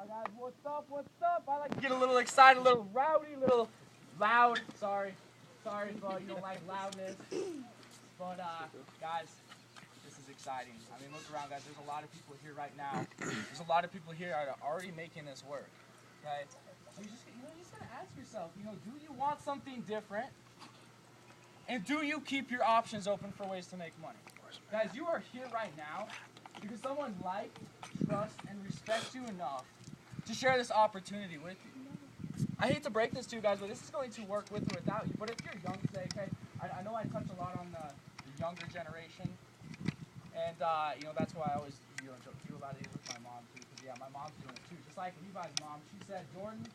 Guys, what's up? What's up? I like to get a little excited, a little rowdy, a little loud. Sorry if you don't like loudness. But guys, this is exciting. I mean, look around, guys. There's a lot of people here right now. There's a lot of people here that are already making this work. Okay, so you just gotta ask yourself, do you want something different? And do you keep your options open for ways to make money? Guys, you are here right now because someone likes, trusts, and respects you enough to share this opportunity with you. I hate to break this to you guys, but this is going to work with or without you. But if you're young, say, okay, I know I touch a lot on the younger generation, and that's why I always deal about it with my mom too. Because my mom's doing it too. Just like Levi's mom, she said, Jordan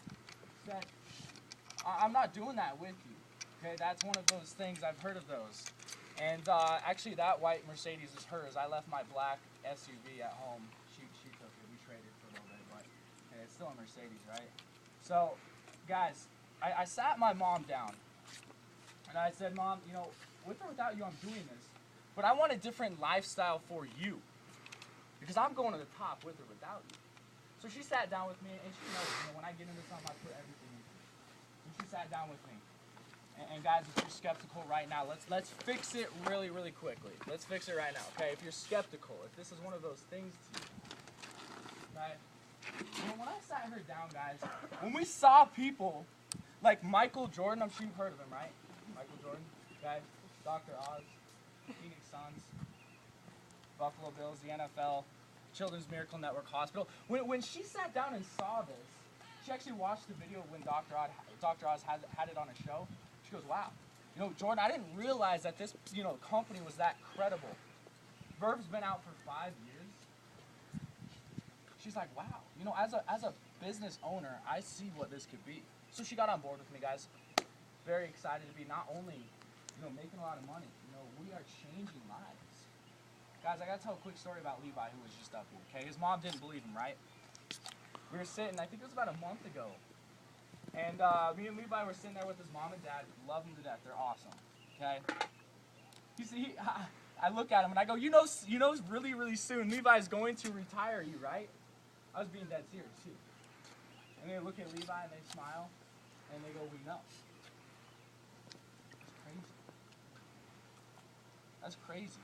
said, I'm not doing that with you. Okay, that's one of those things. I've heard of those. And actually, that white Mercedes is hers. I left my black SUV at home. She took it. We traded for a little bit, but okay, it's still a Mercedes, right? So, guys, I sat my mom down, and I said, Mom, with or without you, I'm doing this, but I want a different lifestyle for you, because I'm going to the top with or without you. So she sat down with me, and she knows, when I get into something, I put everything into it. So she sat down with me. And guys, if you're skeptical right now, let's fix it really, really quickly. Let's fix it right now, okay? If you're skeptical, if this is one of those things to you, right? When I sat her down, guys, when we saw people like Michael Jordan, I'm sure you've heard of him, right? Michael Jordan, okay? Dr. Oz, Phoenix Suns, Buffalo Bills, the NFL, Children's Miracle Network Hospital. When she sat down and saw this, she actually watched the video when Dr. Oz had it on a show. She goes, wow, Jordan, I didn't realize that this, company was that credible. Verve's been out for 5 years. She's like, wow, as a business owner, I see what this could be. So she got on board with me, guys. Very excited to be not only, making a lot of money, we are changing lives. Guys, I gotta tell a quick story about Levi, who was just up here, okay? His mom didn't believe him, right? We were sitting, I think it was about a month ago. And me and Levi were sitting there with his mom and dad. Love them to death. They're awesome. Okay. I look at him and I go, really, really soon Levi's going to retire you, right? I was being dead serious too. And they look at Levi and they smile and they go, we know. That's crazy. That's crazy.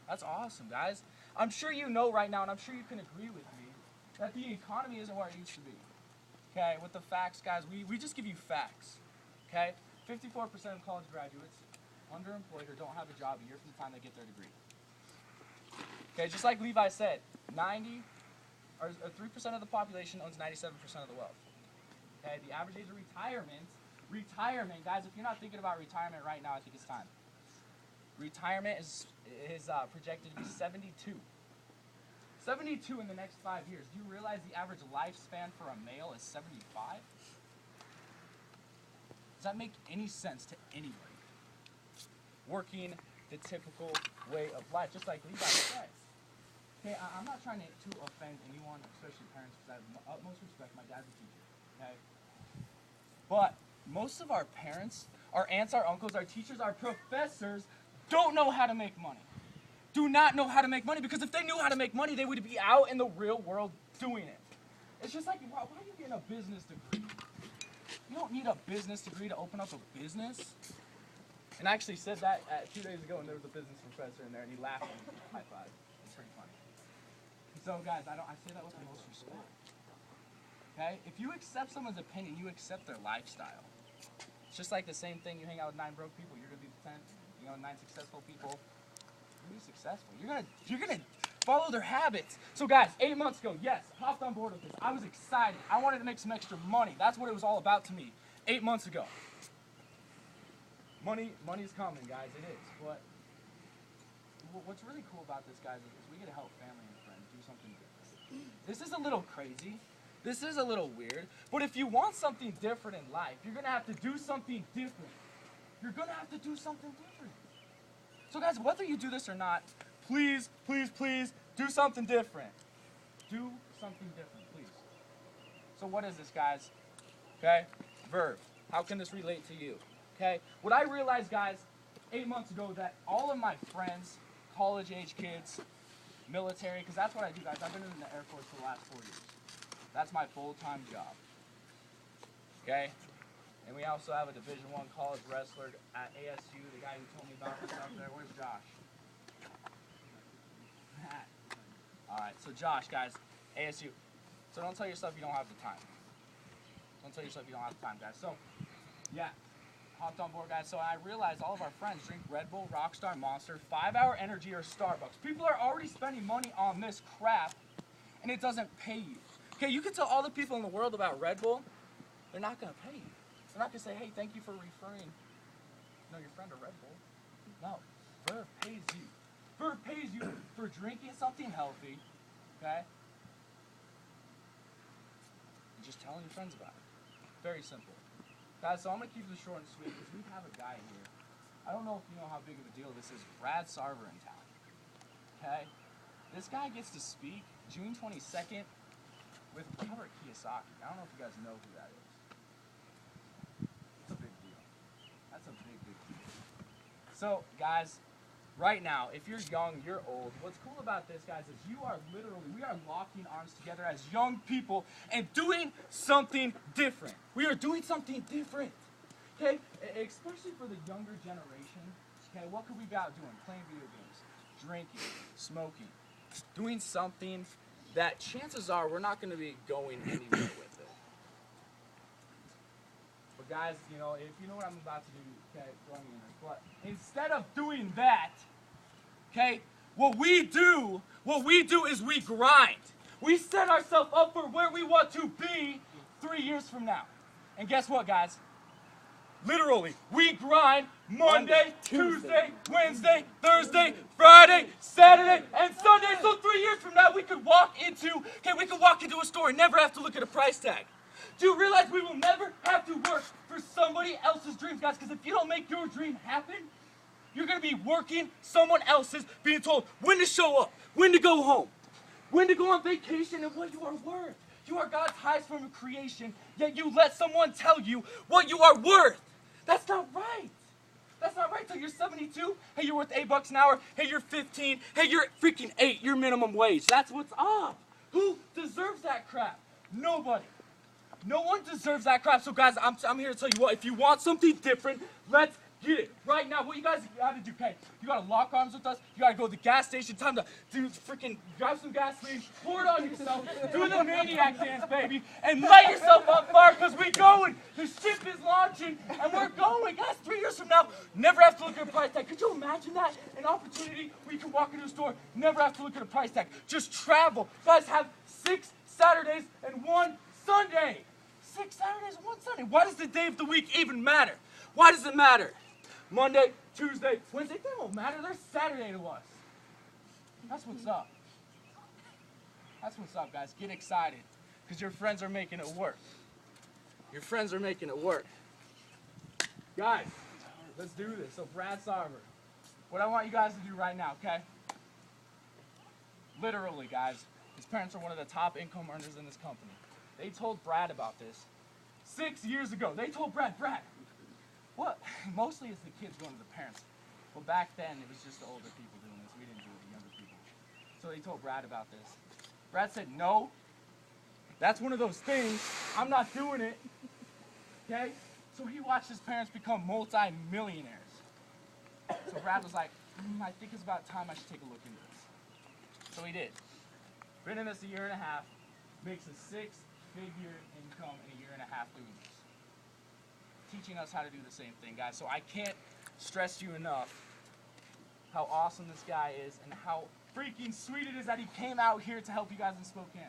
That's awesome, guys. I'm sure you know right now, and I'm sure you can agree with me, that the economy isn't where it used to be. Okay, with the facts, guys, we just give you facts, okay? 54% of college graduates underemployed or don't have a job a year from the time they get their degree. Okay, just like Levi said, 3% of the population owns 97% of the wealth. Okay, the average age of retirement, guys, if you're not thinking about retirement right now, I think it's time. Retirement is projected to be 72. 72 in the next 5 years. Do you realize the average lifespan for a male is 75? Does that make any sense to anybody? Working the typical way of life, just like Levi said. Okay, I'm not trying to offend anyone, especially parents, because I have the utmost respect. My dad's a teacher, okay? But most of our parents, our aunts, our uncles, our teachers, our professors don't know how to make money. Do not know how to make money, because if they knew how to make money, they would be out in the real world doing it. It's just like, why are you getting a business degree? You don't need a business degree to open up a business. And I actually said that 2 days ago, and there was a business professor in there, and he laughed and high five. It's pretty funny. So guys, I say that with the most respect. Okay? If you accept someone's opinion, you accept their lifestyle. It's just like the same thing. You hang out with 9 broke people, you're gonna be the 10. 9 successful people. Be successful. You're gonna follow their habits. So guys, 8 months ago, yes, hopped on board with this. I was excited. I wanted to make some extra money. That's what it was all about to me. 8 months ago. Money's coming, guys. It is. But what's really cool about this, guys, is we get to help family and friends do something different. This is a little crazy. This is a little weird. But if you want something different in life, you're gonna have to do something different. You're gonna have to do something different. So guys, whether you do this or not, please, please, please do something different. Do something different, please. So what is this, guys? Okay? Verve. How can this relate to you? Okay? What I realized, guys, 8 months ago, that all of my friends, college-age kids, military, because that's what I do, guys. I've been in the Air Force for the last 4 years. That's my full-time job. Okay? And we also have a Division I college wrestler at ASU, the guy who told me about this up there. Where's Josh? Alright, so Josh, guys, ASU. So don't tell yourself you don't have the time. Don't tell yourself you don't have the time, guys. So, yeah, hopped on board, guys. So I realized all of our friends drink Red Bull, Rockstar, Monster, 5-Hour Energy, or Starbucks. People are already spending money on this crap, and it doesn't pay you. Okay, you can tell all the people in the world about Red Bull, they're not going to pay you. They're not going to say, hey, thank you for referring your friend to Red Bull. No, Verve pays you. Verve pays you for drinking something healthy, okay? And just telling your friends about it. Very simple. Guys, so I'm going to keep this short and sweet because we have a guy here. I don't know if you know how big of a deal this is. Brad Sarver in town, okay? This guy gets to speak June 22nd with Robert Kiyosaki. I don't know if you guys know who that is. It's a big deal. That's a big, big deal. So, guys, right now, if you're young, you're old, what's cool about this, guys, is we are locking arms together as young people and doing something different. We are doing something different, okay? Especially for the younger generation, okay? What could we be out doing? Playing video games, drinking, smoking, doing something that chances are we're not going to be going anywhere with it. But guys, you know, if you know what I'm about to do, okay, throw me in there. But instead of doing that, okay, what we do is we grind. We set ourselves up for where we want to be 3 years from now. And guess what, guys? Literally, we grind Monday, Tuesday, Wednesday, Thursday, Friday, Saturday, and Sunday. So 3 years from now, we could walk into a store and never have to look at a price tag. Do you realize we will never have to work for somebody else's dreams, guys? Because if you don't make your dream happen, you're going to be working someone else's, being told when to show up, when to go home, when to go on vacation, and what you are worth. You are God's highest form of creation, yet you let someone tell you what you are worth. That's not right. That's not right. Till you're 72, hey, you're worth $8 an hour. Hey, you're 15. Hey, you're freaking 8, your minimum wage. That's what's up. Who deserves that crap? Nobody. No one deserves that crap. So, guys, I'm here to tell you what. If you want something different, let's get it right now. What you guys got to do, okay? You got to lock arms with us. You got to go to the gas station. Time to freaking grab some gasoline, pour it on yourself, do the maniac dance, baby, and light yourself on fire because we're going. The ship is launching, and we're going. Guys, 3 years from now, never have to look at a price tag. Could you imagine that? An opportunity where you can walk into a store, never have to look at a price tag. Just travel. Guys, have 6 Saturdays and 1 Sunday. 6 Saturdays and 1 Sunday. Why does the day of the week even matter? Why does it matter? Monday, Tuesday, Wednesday, they don't matter. They're Saturday to us. That's what's up. That's what's up, guys. Get excited because your friends are making it work. Your friends are making it work. Guys, let's do this. So Brad Sarver, what I want you guys to do right now, okay? Literally, guys, his parents are one of the top income earners in this company. They told Brad about this 6 years ago. They told Brad, what? Mostly it's the kids going to the parents. Well, back then, it was just the older people doing this. We didn't do it, the younger people. So they told Brad about this. Brad said, no, that's one of those things. I'm not doing it. Okay? So he watched his parents become multi-millionaires. So Brad was like, I think it's about time I should take a look into this. So he did. Been in this a year and a half. Makes a 6-figure income in a year and a half doing this. Teaching us how to do the same thing, guys. So I can't stress to you enough how awesome this guy is and how freaking sweet it is that he came out here to help you guys in Spokane.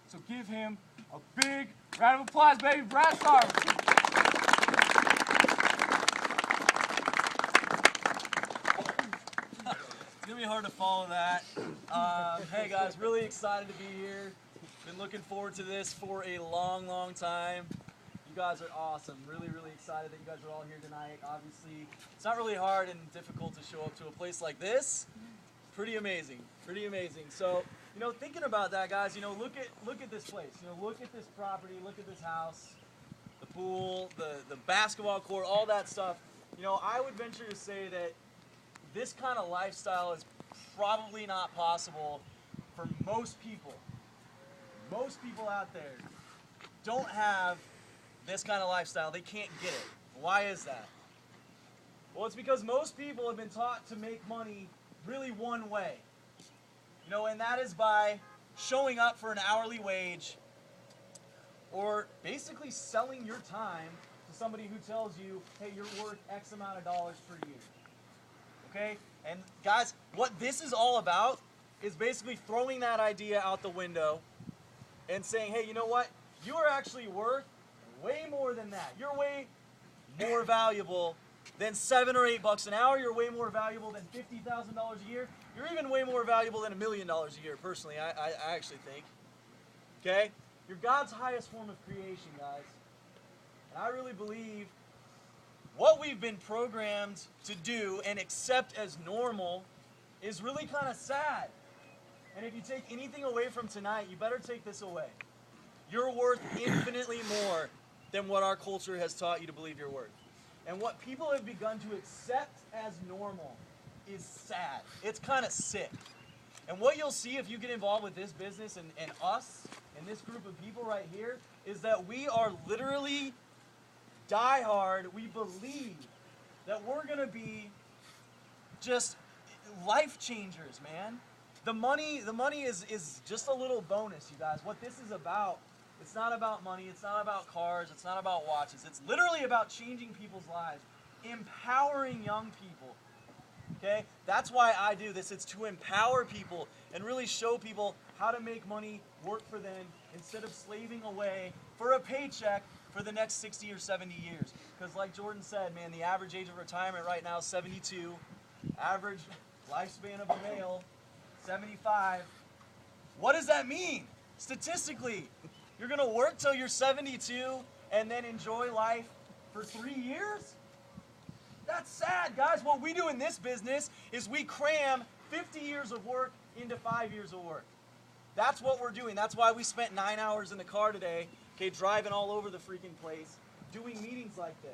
So give him a big round of applause, baby. Brad Sarver. It's going to be hard to follow that. Hey, guys, really excited to be here. Been looking forward to this for a long, long time. You guys are awesome. Really, really excited that you guys are all here tonight. Obviously, it's not really hard and difficult to show up to a place like this. Pretty amazing. Pretty amazing. So, you know, thinking about that, guys, you know, look at this place. You know, look at this property, look at this house, the pool, the basketball court, all that stuff. You know, I would venture to say that this kind of lifestyle is probably not possible for most people. most people out there don't have this kind of lifestyle. They can't get it. Why is that? Well, it's because most people have been taught to make money really one way. You know, and that is by showing up for an hourly wage or basically selling your time to somebody who tells you, hey, you're worth X amount of dollars per year. Okay? And guys, what this is all about is basically throwing that idea out the window and saying, hey, you know what? You are actually worth way more than that. You're way more valuable than $7 or $8 an hour. You're way more valuable than $50,000 a year. You're even way more valuable than $1 million a year, personally, I actually think. Okay? You're God's highest form of creation, guys. And I really believe what we've been programmed to do and accept as normal is really kind of sad. And if you take anything away from tonight, you better take this away. You're worth infinitely more than what our culture has taught you to believe you're worth. And what people have begun to accept as normal is sad. It's kind of sick. And what you'll see if you get involved with this business and us and this group of people right here is that we are literally diehard. We believe that we're going to be just life changers, man. The money is just a little bonus, you guys. What this is about, it's not about money, it's not about cars, it's not about watches. It's literally about changing people's lives, empowering young people. Okay? That's why I do this. It's to empower people and really show people how to make money work for them instead of slaving away for a paycheck for the next 60 or 70 years. Because like Jordan said, man, the average age of retirement right now is 72. Average lifespan of a male, 75. What does that mean? Statistically, you're going to work till you're 72 and then enjoy life for 3 years? That's sad, guys. What we do in this business is we cram 50 years of work into 5 years of work. That's what we're doing. That's why we spent 9 hours in the car today, okay, driving all over the freaking place, doing meetings like this.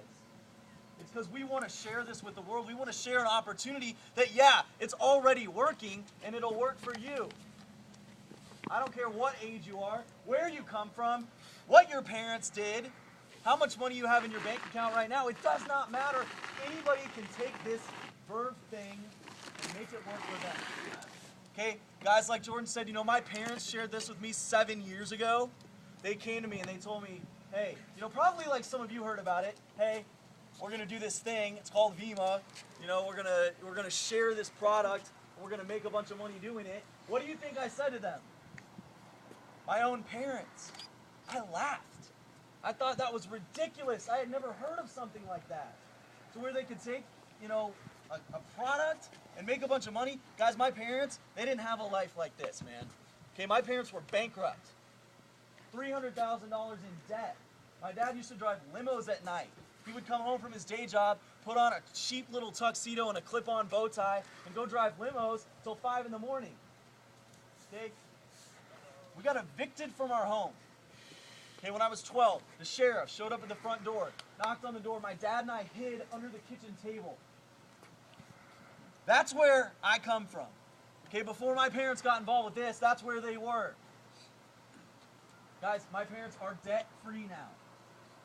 It's because we want to share this with the world. We want to share an opportunity that, yeah, it's already working, and it'll work for you. I don't care what age you are, where you come from, what your parents did, how much money you have in your bank account right now. It does not matter. Anybody can take this verb thing and make it work for them. Okay, guys, like Jordan said, you know, my parents shared this with me 7 years ago. They came to me and they told me, hey, you know, probably like some of you heard about it. Hey, we're gonna do this thing. It's called Vemma. You know, we're gonna share this product. We're gonna make a bunch of money doing it. What do you think I said to them? My own parents. I laughed. I thought that was ridiculous. I had never heard of something like that. To where they could take, you know, a product and make a bunch of money. Guys, my parents, they didn't have a life like this, man. Okay, my parents were bankrupt. $300,000 in debt. My dad used to drive limos at night. He would come home from his day job, put on a cheap little tuxedo and a clip-on bow tie, and go drive limos till 5 in the morning. Okay? We got evicted from our home. Okay, when I was 12, the sheriff showed up at the front door, knocked on the door. My dad and I hid under the kitchen table. That's where I come from. Okay, before my parents got involved with this, that's where they were. Guys, my parents are debt-free now.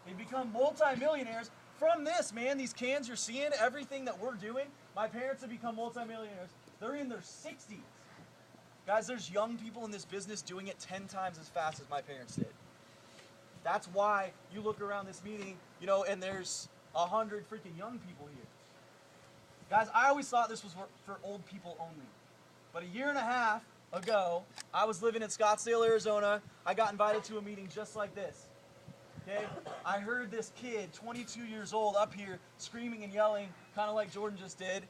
They've become multimillionaires from this, man. These cans you're seeing, everything that we're doing, my parents have become multimillionaires. They're in their 60s. Guys, there's young people in this business doing it 10 times as fast as my parents did. That's why you look around this meeting, you know, and there's 100 freaking young people here. Guys, I always thought this was for old people only. But a year and a half ago, I was living in Scottsdale, Arizona. I got invited to a meeting just like this. Okay? I heard this kid, 22 years old, up here screaming and yelling, kind of like Jordan just did.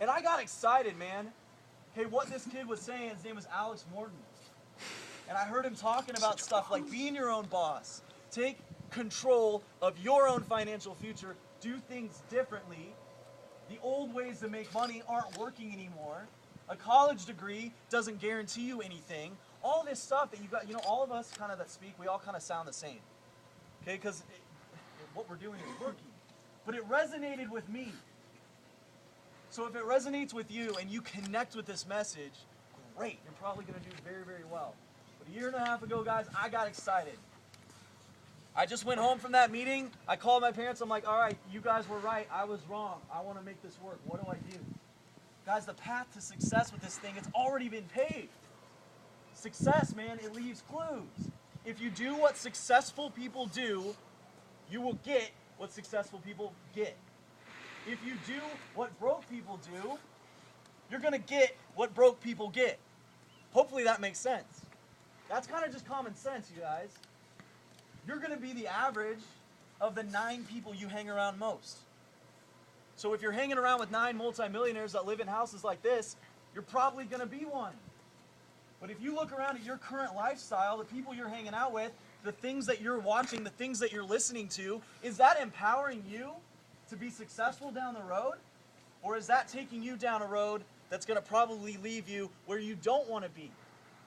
And I got excited, man. Okay, what this kid was saying, his name was Alex Morton. And I heard him talking about stuff like being your own boss, take control of your own financial future, do things differently. The old ways to make money aren't working anymore. A college degree doesn't guarantee you anything. All this stuff that you got, you know, all of us kind of that speak, we all kind of sound the same. Okay, because what we're doing is working. But it resonated with me. So if it resonates with you and you connect with this message, great, you're probably going to do very, very well. But a year and a half ago, guys, I got excited. I just went home from that meeting. I called my parents. I'm like, all right, you guys were right. I was wrong. I want to make this work. What do I do? Guys, the path to success with this thing, it's already been paved. Success, man, it leaves clues. If you do what successful people do, you will get what successful people get. If you do what broke people do, you're going to get what broke people get. Hopefully that makes sense. That's kind of just common sense, you guys. You're going to be the average of the 9 people you hang around most. So if you're hanging around with 9 multimillionaires that live in houses like this, you're probably going to be one. But if you look around at your current lifestyle, the people you're hanging out with, the things that you're watching, the things that you're listening to, is that empowering you to be successful down the road? Or is that taking you down a road that's going to probably leave you where you don't want to be?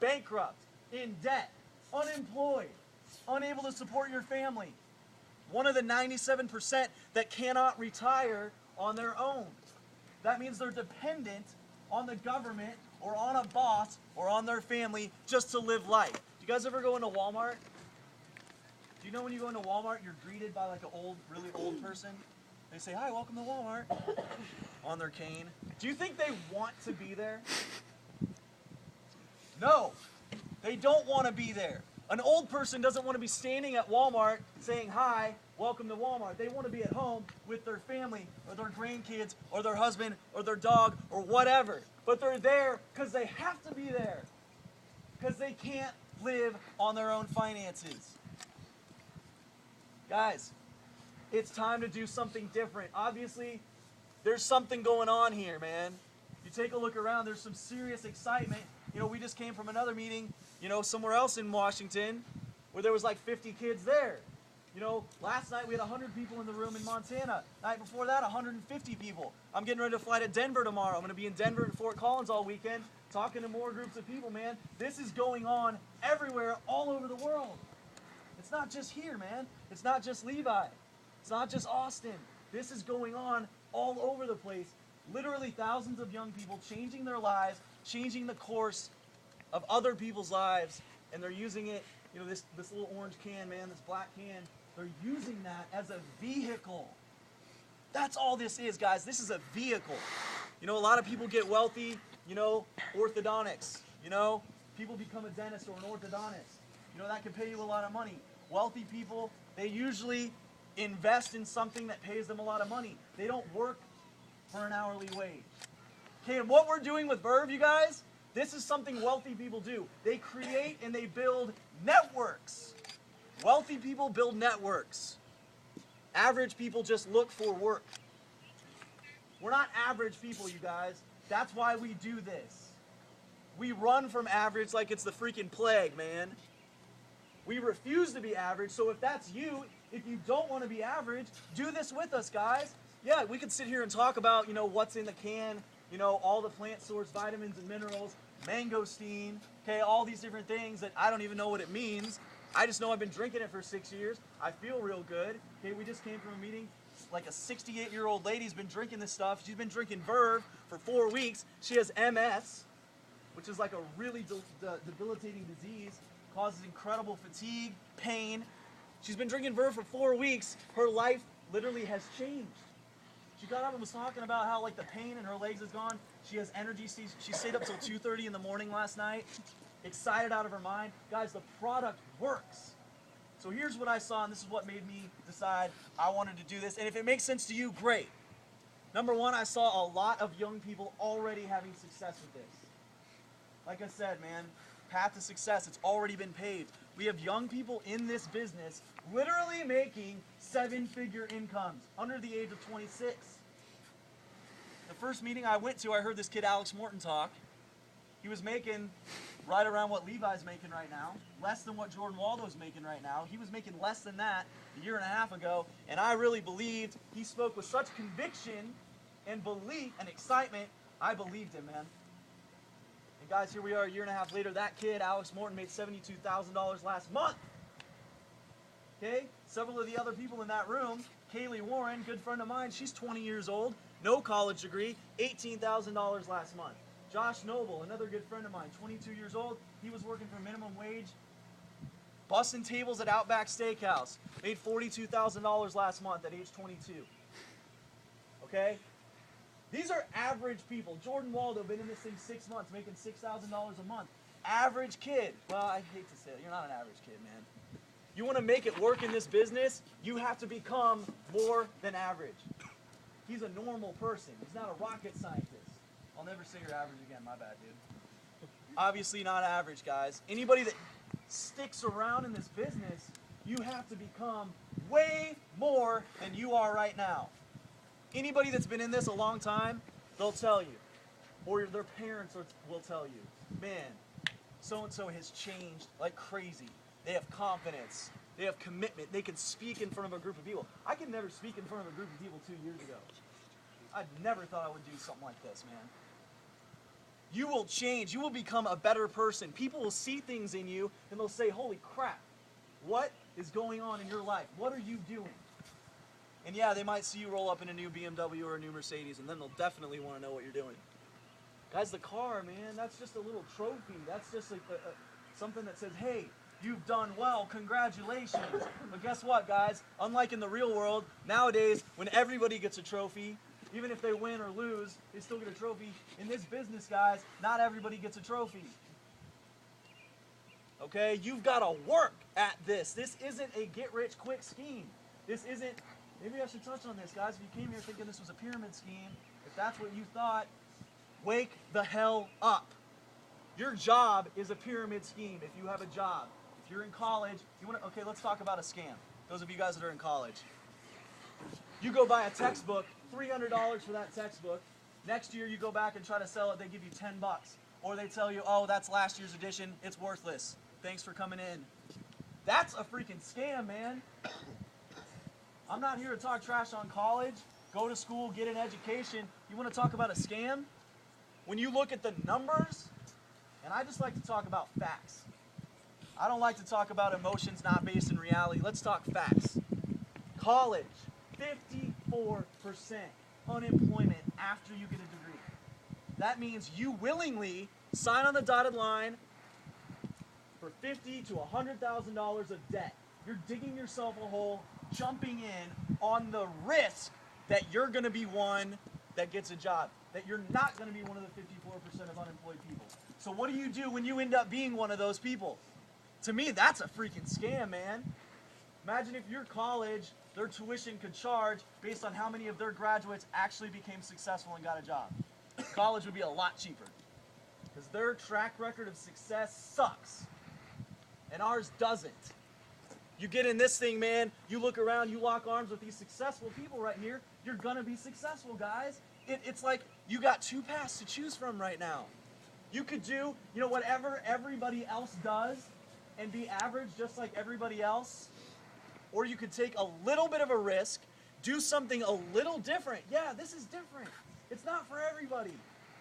Bankrupt, in debt, unemployed, unable to support your family. One of the 97% that cannot retire on their own. That means they're dependent on the government or on a boss or on their family just to live life. Do you guys ever go into Walmart? Do you know when you go into Walmart, you're greeted by like an old, really old person? They say, hi, welcome to Walmart, on their cane. Do you think they want to be there? No, they don't want to be there. An old person doesn't want to be standing at Walmart saying, hi, welcome to Walmart. They want to be at home with their family or their grandkids or their husband or their dog or whatever. But they're there because they have to be there. Because they can't live on their own finances. Guys, it's time to do something different. Obviously, there's something going on here, man. You take a look around, there's some serious excitement. You know, we just came from another meeting, you know, somewhere else in Washington where there was like 50 kids there. You know, last night we had 100 people in the room in Montana. Night before that, 150 people. I'm getting ready to fly to Denver tomorrow. I'm going to be in Denver and Fort Collins all weekend talking to more groups of people, man. This is going on everywhere, all over the world. It's not just here, man. It's not just Levi. It's not just Austin. This is going on all over the place. Literally thousands of young people changing their lives, changing the course of other people's lives, and they're using it, you know, this little orange can, man, this black can, they're using that as a vehicle. That's all this is, guys. This is a vehicle. You know, a lot of people get wealthy, you know, orthodontics. You know, people become a dentist or an orthodontist. You know, that can pay you a lot of money. Wealthy people, they usually invest in something that pays them a lot of money. They don't work for an hourly wage. Okay, and what we're doing with Verve, you guys, this is something wealthy people do. They create and they build networks. Wealthy people build networks. Average people just look for work. We're not average people, you guys. That's why we do this. We run from average like it's the freaking plague, man. We refuse to be average, so if that's you, if you don't want to be average, do this with us, guys. Yeah, we could sit here and talk about, you know, what's in the can, you know, all the plant source vitamins and minerals, mangosteen, okay, all these different things that I don't even know what it means. I just know I've been drinking it for 6 years. I feel real good. Okay, we just came from a meeting. Like a 68-year-old lady's been drinking this stuff. She's been drinking Verve for 4 weeks. She has MS, which is like a really debilitating disease, causes incredible fatigue, pain. She's been drinking Verve for 4 weeks. Her life literally has changed. She got up and was talking about how like the pain in her legs is gone. She has energy. She stayed up till 2:30 in the morning last night, excited out of her mind. Guys, the product works. So here's what I saw, and this is what made me decide I wanted to do this. And if it makes sense to you, great. Number one, I saw a lot of young people already having success with this. Like I said, man, path to success, it's already been paved. We have young people in this business literally making 7-figure incomes under the age of 26. The first meeting I went to, I heard this kid Alex Morton talk. He was making right around what Levi's making right now, less than what Jordan Waldo's making right now. He was making less than that a year and a half ago, and I really believed. He spoke with such conviction and belief and excitement, I believed him, man. And guys, here we are a year and a half later. That kid, Alex Morton, made $72,000 last month. Okay? Several of the other people in that room, Kaylee Warren, good friend of mine, she's 20 years old, no college degree, $18,000 last month. Josh Noble, another good friend of mine, 22 years old. He was working for minimum wage, busting tables at Outback Steakhouse. Made $42,000 last month at age 22. Okay? These are average people. Jordan Waldo, been in this thing 6 months, making $6,000 a month. Average kid. Well, I hate to say it. You're not an average kid, man. You want to make it work in this business, you have to become more than average. He's a normal person. He's not a rocket scientist. I'll never say you're average again. My bad, dude. Obviously not average, guys. Anybody that sticks around in this business, you have to become way more than you are right now. Anybody that's been in this a long time, they'll tell you. Or their parents will tell you, man, so-and-so has changed like crazy. They have confidence. They have commitment. They can speak in front of a group of people. I could never speak in front of a group of people 2 years ago. I never thought I would do something like this, man. You will change. You will become a better person. People will see things in you and they'll say, holy crap, what is going on in your life? What are you doing? And yeah, they might see you roll up in a new BMW or a new Mercedes, and then they'll definitely want to know what you're doing. Guys, the car, man, that's just a little trophy. That's just like something that says, hey, you've done well, congratulations. But guess what, guys? Unlike in the real world, nowadays, when everybody gets a trophy, even if they win or lose, they still get a trophy. In this business, guys, not everybody gets a trophy. Okay? You've got to work at this. This isn't a get-rich-quick scheme. This isn't... Maybe I should touch on this, guys. If you came here thinking this was a pyramid scheme, if that's what you thought, wake the hell up. Your job is a pyramid scheme if you have a job. If you're in college, you want to... Okay, let's talk about a scam. Those of you guys that are in college. You go buy a textbook, $300 for that textbook. Next year you go back and try to sell it, they give you $10. Or they tell you, oh, that's last year's edition, it's worthless. Thanks for coming in. That's a freaking scam, man. I'm not here to talk trash on college. Go to school, get an education. You want to talk about a scam? When you look at the numbers, and I just like to talk about facts. I don't like to talk about emotions not based in reality. Let's talk facts. College, 54% unemployment after you get a degree. That means you willingly sign on the dotted line for $50,000 to $100,000 of debt. You're digging yourself a hole, jumping in on the risk that you're going to be one that gets a job, that you're not going to be one of the 54% of unemployed people. So what do you do when you end up being one of those people? To me, that's a freaking scam, man. Imagine if your college, their tuition could charge based on how many of their graduates actually became successful and got a job. College would be a lot cheaper because their track record of success sucks and ours doesn't. You get in this thing, man, you look around, you lock arms with these successful people right here, you're gonna be successful, guys. It's like you got two paths to choose from right now. You could do, whatever everybody else does and be average just like everybody else. Or you could take a little bit of a risk, do something a little different. Yeah, this is different. It's not for everybody.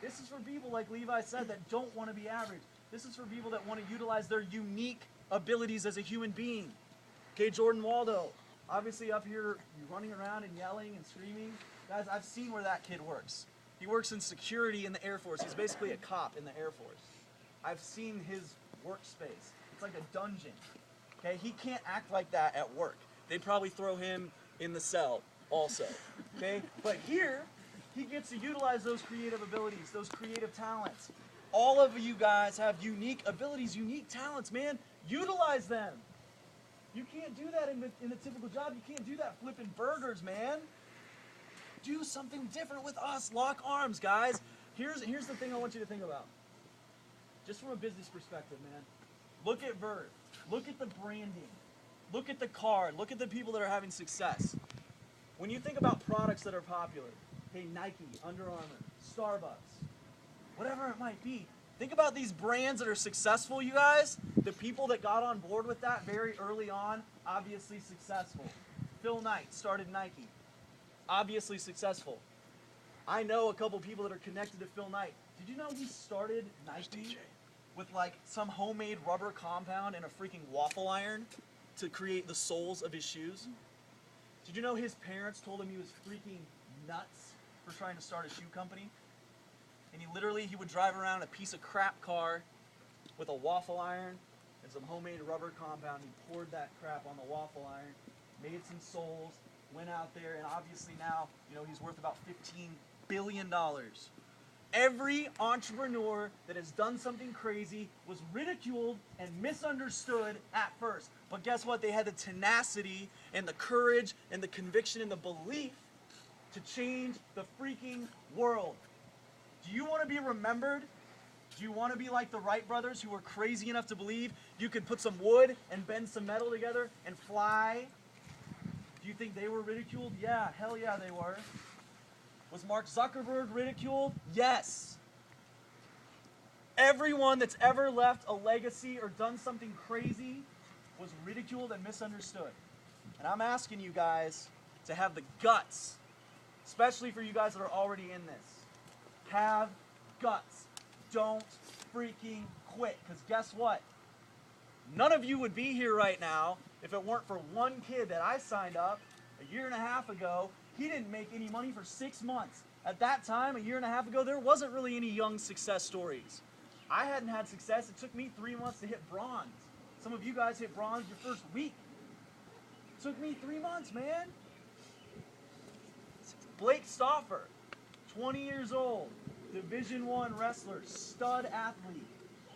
This is for people, like Levi said, that don't want to be average. This is for people that want to utilize their unique abilities as a human being. Okay, Jordan Waldo, obviously up here, you're running around and yelling and screaming. Guys, I've seen where that kid works. He works in security in the Air Force. He's basically a cop in the Air Force. I've seen his workspace. It's like a dungeon. Okay, he can't act like that at work. They'd probably throw him in the cell also. Okay, but here, he gets to utilize those creative abilities, those creative talents. All of you guys have unique abilities, unique talents, man. Utilize them. You can't do that in a typical job. You can't do that flipping burgers, man. Do something different with us. Lock arms, guys. Here's the thing I want you to think about. Just from a business perspective, man. Look at Verve. Look at the branding. Look at the card. Look at the people that are having success. When you think about products that are popular, hey, Nike, Under Armour, Starbucks, whatever it might be, think about these brands that are successful, you guys. The people that got on board with that very early on, obviously successful. Phil Knight started Nike. Obviously successful. I know a couple people that are connected to Phil Knight. Did you know he started Nike with like some homemade rubber compound and a freaking waffle iron to create the soles of his shoes? Did you know his parents told him he was freaking nuts for trying to start a shoe company? and he would drive around a piece of crap car with a waffle iron and some homemade rubber compound. He poured that crap on the waffle iron, made some soles, went out there, and obviously now, you know, he's worth about $15 billion. Every entrepreneur that has done something crazy was ridiculed and misunderstood at first. But guess what? They had the tenacity and the courage and the conviction and the belief to change the freaking world. Do you want to be remembered? Do you want to be like the Wright brothers who were crazy enough to believe you could put some wood and bend some metal together and fly? Do you think they were ridiculed? Yeah, hell yeah they were. Was Mark Zuckerberg ridiculed? Yes. Everyone that's ever left a legacy or done something crazy was ridiculed and misunderstood. And I'm asking you guys to have the guts, especially for you guys that are already in this. Have guts. Don't freaking quit. Because guess what? None of you would be here right now if it weren't for one kid that I signed up a year and a half ago. He didn't make any money for 6 months. At that time, a year and a half ago, there wasn't really any young success stories. I hadn't had success. It took me 3 months to hit bronze. Some of you guys hit bronze your first week. It took me 3 months, man. Blake Stauffer, 20 years old, Division I wrestler, stud athlete.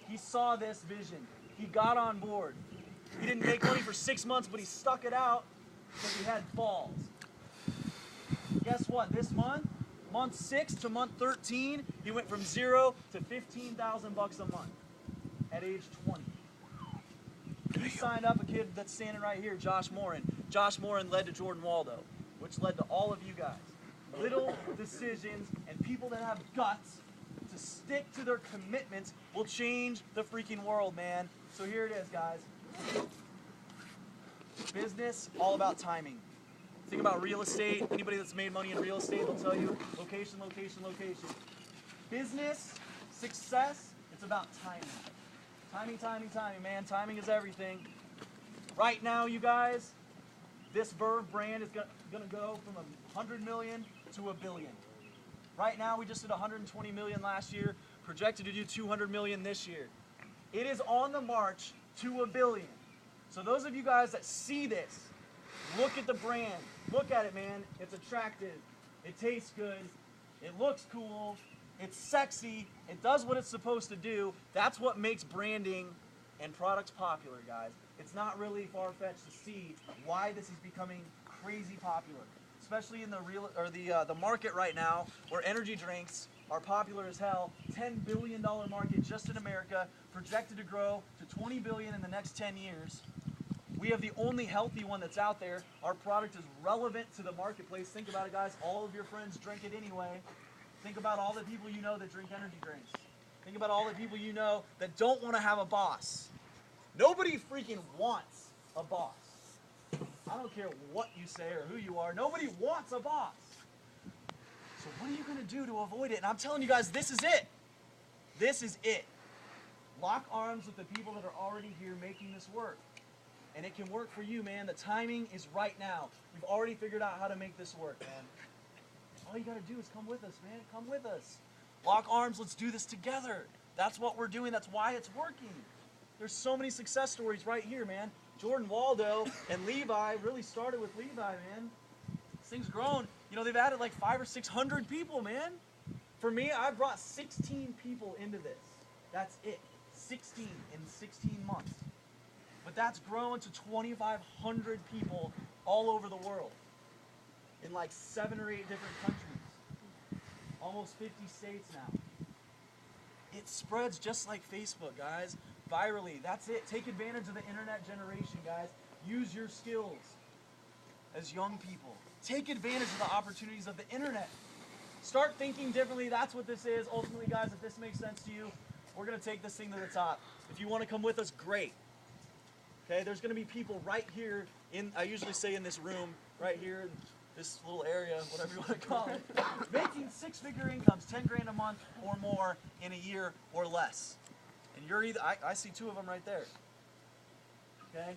He saw this vision. He got on board. He didn't make money for 6 months, but he stuck it out because he had balls. Guess what? This month 6 to month 13, he went from 0 to $15,000 a month at age 20. He signed up a kid that's standing right here, Josh Morin. Josh Morin led to Jordan Waldo, which led to all of you guys. Little decisions and people that have guts to stick to their commitments will change the freaking world, man. So here it is, guys. Business, all about timing. Think about real estate. Anybody that's made money in real estate, they'll tell you location, location, location. Business, success, it's about timing. Timing, timing, timing, man. Timing is everything. Right now, you guys, this Verve brand is going to go from 100 million to 1 billion. Right now, we just did 120 million last year, projected to do 200 million this year. It is on the march to 1 billion. So those of you guys that see this, look at the brand. Look at it, man. It's attractive. It tastes good. It looks cool. It's sexy. It does what it's supposed to do. That's what makes branding and products popular, guys. It's not really far-fetched to see why this is becoming crazy popular, especially in the market right now, where energy drinks are popular as hell. $10 billion market just in America, projected to grow to $20 billion in the next 10 years. We have the only healthy one that's out there. Our product is relevant to the marketplace. Think about it, guys. All of your friends drink it anyway. Think about all the people you know that drink energy drinks. Think about all the people you know that don't want to have a boss. Nobody freaking wants a boss. I don't care what you say or who you are. Nobody wants a boss. So what are you going to do to avoid it? And I'm telling you guys, this is it. This is it. Lock arms with the people that are already here making this work. And it can work for you, man. The timing is right now. We've already figured out how to make this work, man. All you got to do is come with us, man. Come with us. Lock arms. Let's do this together. That's what we're doing. That's why it's working. There's so many success stories right here, man. Jordan Waldo and Levi really started with Levi, man. This thing's grown. You know, they've added like 500 or 600 people, man. For me, I brought 16 people into this. That's it. 16 in 16 months. But that's grown to 2,500 people all over the world in like 7 or 8 different countries. Almost 50 states now. It spreads just like Facebook, guys. Virally. That's it. Take advantage of the internet generation, guys. Use your skills as young people. Take advantage of the opportunities of the internet. Start thinking differently. That's what this is. Ultimately, guys, if this makes sense to you, we're going to take this thing to the top. If you want to come with us, great. Okay, there's going to be people right here I usually say in this room, right here, in this little area, whatever you want to call it, making 6-figure incomes, 10 grand a month or more in a year or less. And you're either, I see 2 of them right there. Okay?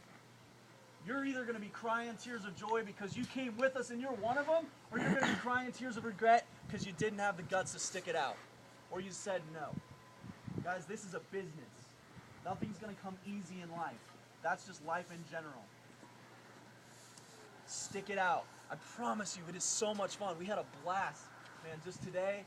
You're either going to be crying tears of joy because you came with us and you're one of them, or you're going to be crying tears of regret because you didn't have the guts to stick it out. or you said no. Guys, this is a business. Nothing's going to come easy in life. That's just life in general. Stick it out. I promise you, it is so much fun. We had a blast, man, just today.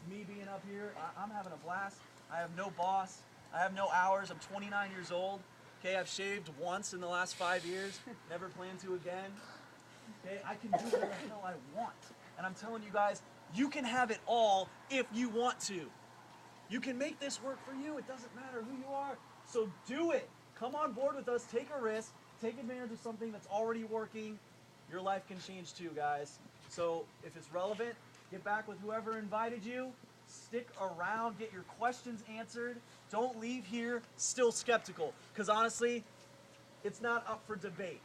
Me being up here, I'm having a blast. I have no boss. I have no hours. I'm 29 years old. Okay, I've shaved once in the last 5 years. Never plan to again. Okay, I can do whatever the hell I want. And I'm telling you guys, you can have it all if you want to. You can make this work for you. It doesn't matter who you are. So do it. Come on board with us. Take a risk. Take advantage of something that's already working. Your life can change too, guys. So if it's relevant, get back with whoever invited you. Stick around. Get your questions answered. Don't leave here still skeptical. Because honestly, it's not up for debate.